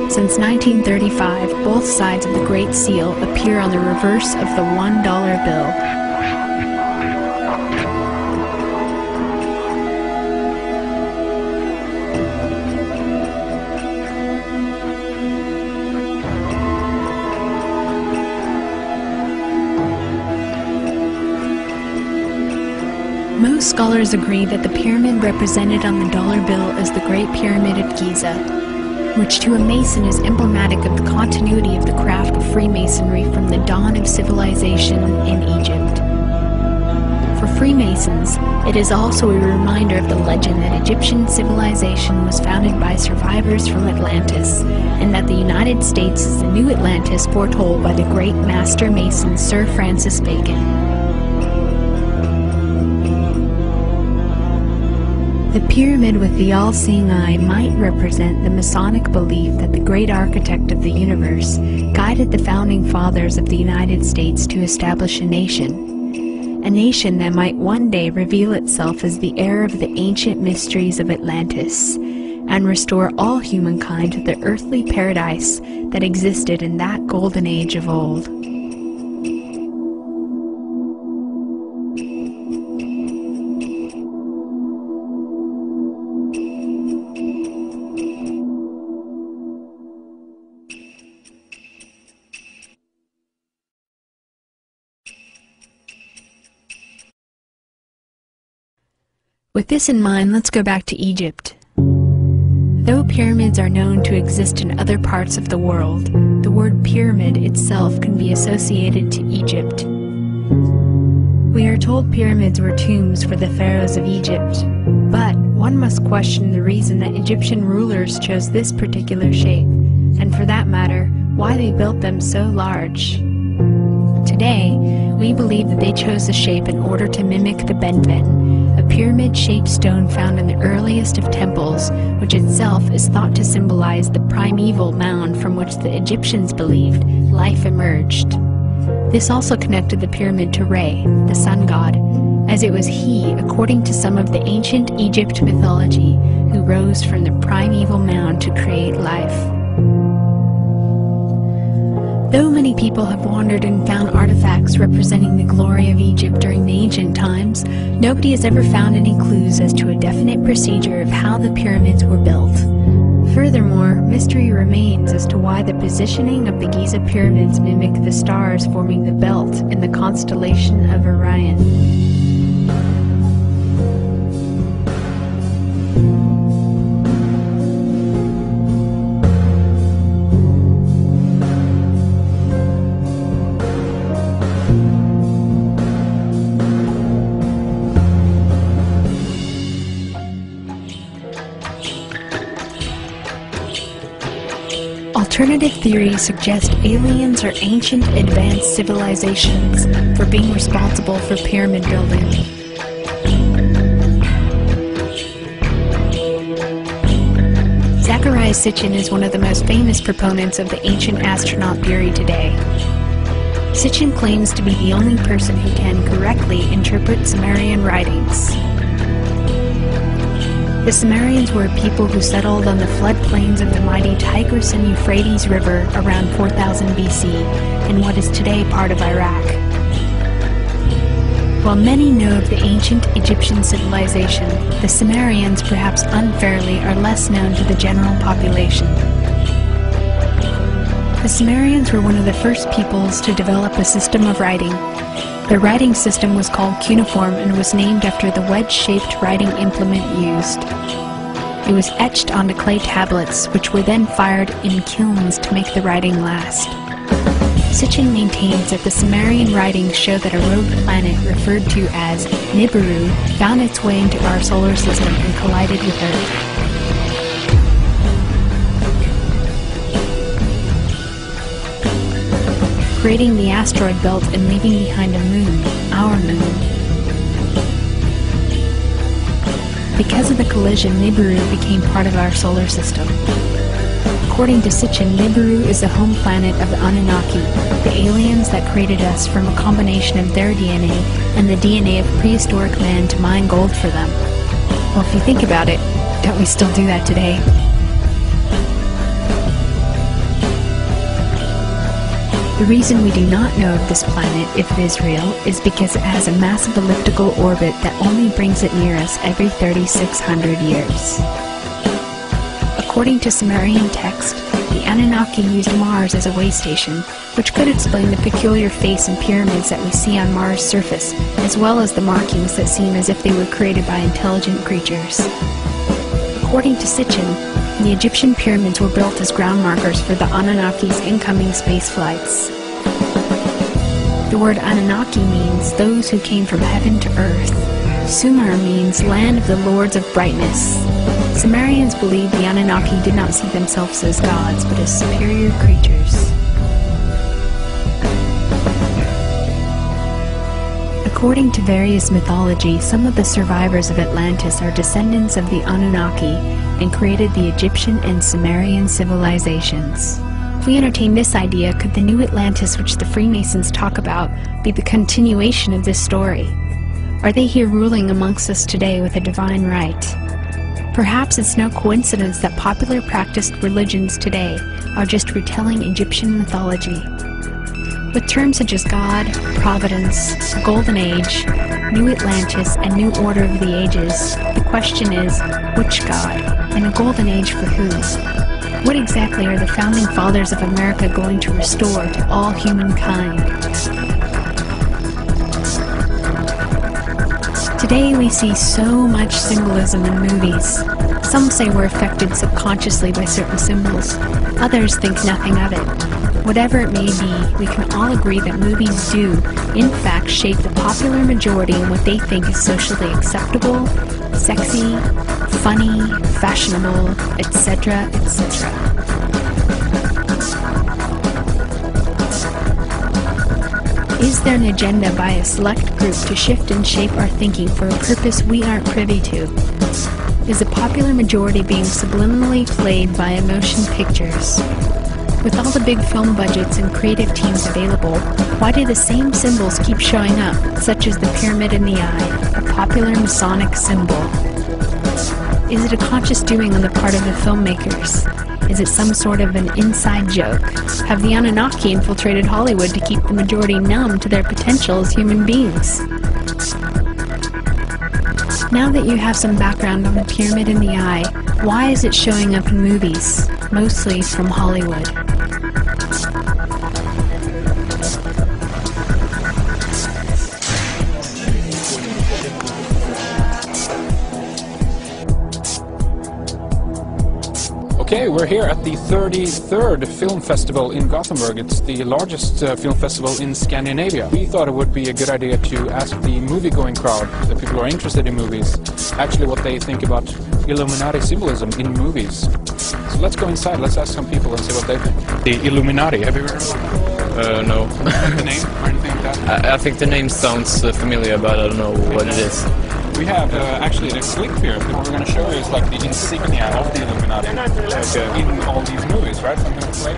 Since 1935, both sides of the Great Seal appear on the reverse of the $1 bill. Most scholars agree that the pyramid represented on the dollar bill is the Great Pyramid of Giza, which to a Mason is emblematic of the continuity of the craft of Freemasonry from the dawn of civilization in Egypt. For Freemasons, it is also a reminder of the legend that Egyptian civilization was founded by survivors from Atlantis, and that the United States is the new Atlantis foretold by the great Master Mason Sir Francis Bacon. The pyramid with the all-seeing eye might represent the Masonic belief that the great architect of the universe guided the founding fathers of the United States to establish a nation that might one day reveal itself as the heir of the ancient mysteries of Atlantis and restore all humankind to the earthly paradise that existed in that golden age of old. With this in mind, let's go back to Egypt. Though pyramids are known to exist in other parts of the world, the word pyramid itself can be associated to Egypt. We are told pyramids were tombs for the pharaohs of Egypt, but one must question the reason that Egyptian rulers chose this particular shape, and for that matter, why they built them so large. Today, we believe that they chose the shape in order to mimic the benben, a pyramid-shaped stone found in the earliest of temples, which itself is thought to symbolize the primeval mound from which the Egyptians believed life emerged. This also connected the pyramid to Re, the sun god, as it was he, according to some of the ancient Egypt mythology, who rose from the primeval mound to create life. Though many people have wandered and found artifacts representing the glory of Egypt during the ancient times, nobody has ever found any clues as to a definite procedure of how the pyramids were built. Furthermore, mystery remains as to why the positioning of the Giza pyramids mimic the stars forming the belt in the constellation of Orion. Alternative theories suggest aliens or ancient advanced civilizations for being responsible for pyramid building. Zecharia Sitchin is one of the most famous proponents of the ancient astronaut theory today. Sitchin claims to be the only person who can correctly interpret Sumerian writings. The Sumerians were a people who settled on the floodplains of the mighty Tigris and Euphrates River around 4000 BC in what is today part of Iraq. While many know of the ancient Egyptian civilization, the Sumerians, perhaps unfairly, are less known to the general population. The Sumerians were one of the first peoples to develop a system of writing. Their writing system was called cuneiform and was named after the wedge-shaped writing implement used. It was etched onto clay tablets, which were then fired in kilns to make the writing last. Sitchin maintains that the Sumerian writings show that a rogue planet referred to as Nibiru found its way into our solar system and collided with Earth. Creating the asteroid belt and leaving behind a moon, our moon. Because of the collision, Nibiru became part of our solar system. According to Sitchin, Nibiru is the home planet of the Anunnaki, the aliens that created us from a combination of their DNA and the DNA of prehistoric man to mine gold for them. Well, if you think about it, don't we still do that today? The reason we do not know of this planet, if it is real, is because it has a massive elliptical orbit that only brings it near us every 3,600 years. According to Sumerian text, the Anunnaki used Mars as a way station, which could explain the peculiar face and pyramids that we see on Mars' surface, as well as the markings that seem as if they were created by intelligent creatures. According to Sitchin, the Egyptian pyramids were built as ground markers for the Anunnaki's incoming space flights. The word Anunnaki means those who came from heaven to earth. Sumer means land of the lords of brightness. Sumerians believed the Anunnaki did not see themselves as gods, but as superior creatures. According to various mythology, some of the survivors of Atlantis are descendants of the Anunnaki and created the Egyptian and Sumerian civilizations. If we entertain this idea, could the new Atlantis which the Freemasons talk about be the continuation of this story? Are they here ruling amongst us today with a divine right? Perhaps it's no coincidence that popular practiced religions today are just retelling Egyptian mythology. With terms such as God, Providence, Golden Age, New Atlantis, and New Order of the Ages, the question is, which God, and a Golden Age for whom? What exactly are the Founding Fathers of America going to restore to all humankind? Today we see so much symbolism in movies. Some say we're affected subconsciously by certain symbols. Others think nothing of it. Whatever it may be, we can all agree that movies do, in fact, shape the popular majority in what they think is socially acceptable, sexy, funny, fashionable, etc., etc. Is there an agenda by a select group to shift and shape our thinking for a purpose we aren't privy to? Is the popular majority being subliminally played by motion pictures? With all the big film budgets and creative teams available, why do the same symbols keep showing up, such as the pyramid in the eye, a popular Masonic symbol? Is it a conscious doing on the part of the filmmakers? Is it some sort of an inside joke? Have the Anunnaki infiltrated Hollywood to keep the majority numb to their potential as human beings? Now that you have some background on the pyramid in the eye, why is it showing up in movies, mostly from Hollywood? Okay, we're here at the 33rd Film Festival in Gothenburg. It's the largest film festival in Scandinavia. We thought it would be a good idea to ask the movie-going crowd, the people who are interested in movies, actually what they think about Illuminati symbolism in movies. So let's go inside, let's ask some people and see what they think. The Illuminati, have you heard of it? No. The name or anything like that? I think the name sounds familiar, but I don't know what it is. We have actually the clip here. What we're going to show you is like the insignia of the Illuminati in all these movies, right? So I'm going to play.